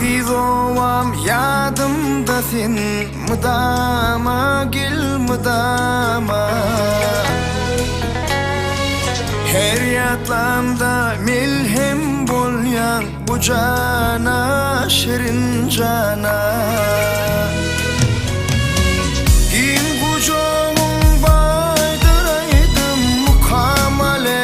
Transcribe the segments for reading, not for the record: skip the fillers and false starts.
Aziz ovam yadımda sen, mıdama gel mıdama. Her yatlamda milhem bolyan bu cana, şirin cana. Gin kucağın baydıraydım mukamele,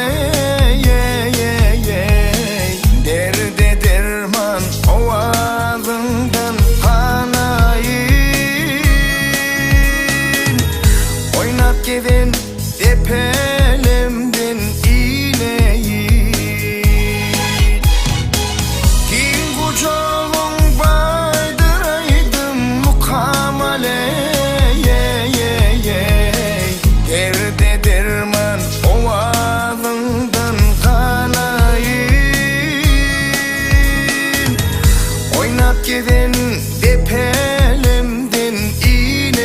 derde derman ovazından kanayın. Oynat gevin epelemden ineyin. Gin kucağın baydıraydım mukamele, derde derman ovazından kanayın. Oynat gevin epelemden ineyin.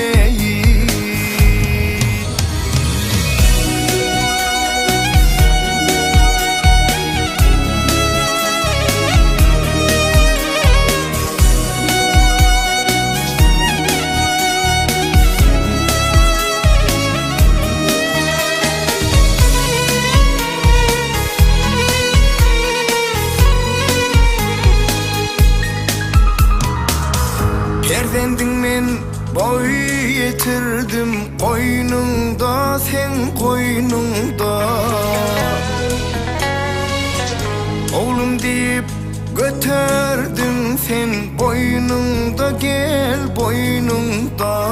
Pervendingmen boy yetirdim koynungda, sen koynungda. Oğlum deyip götürdüm sen boynungda, gel boynungda.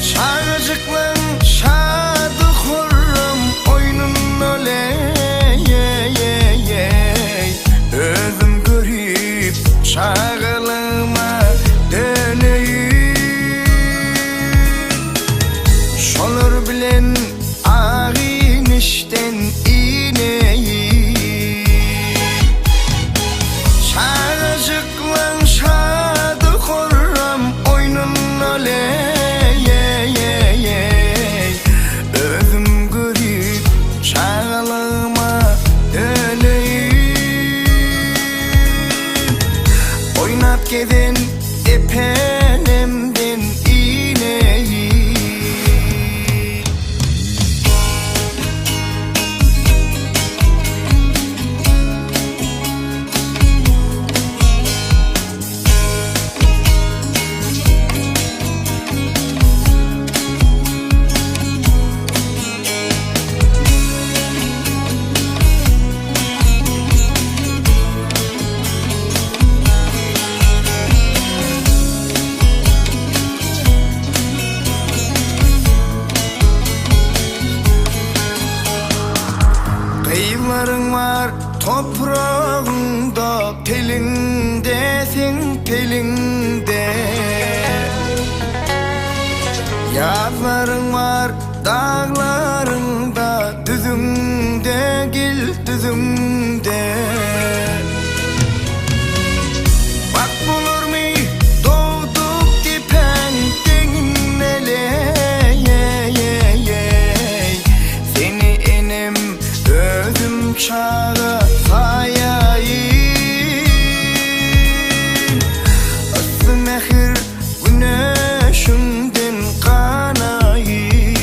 Şarjıklan şadı hurram oyunun öle, özüm görüp şağılıma döneyim. Şolur bilen ağin işten ineyim. Şarjıklan şadı hurram oyunun öle, özüm görüp şağılıma döneyim. Oynat gevin epelemden ineyin. Kıyıların var toprağında, telinde sen telinde. Yazların var dağlarında, düzümde gel düzümde. Bak bulur mu doğduk dipen denginele, seni enem özüm çağı sayayım. Aslı mehir güneşimden kanayın.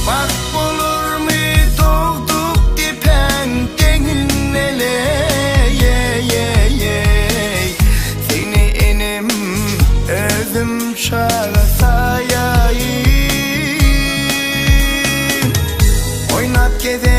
Bak bulur mu doğduk dipen denginele, seni enem özüm çağı sayayım. Oynat gevin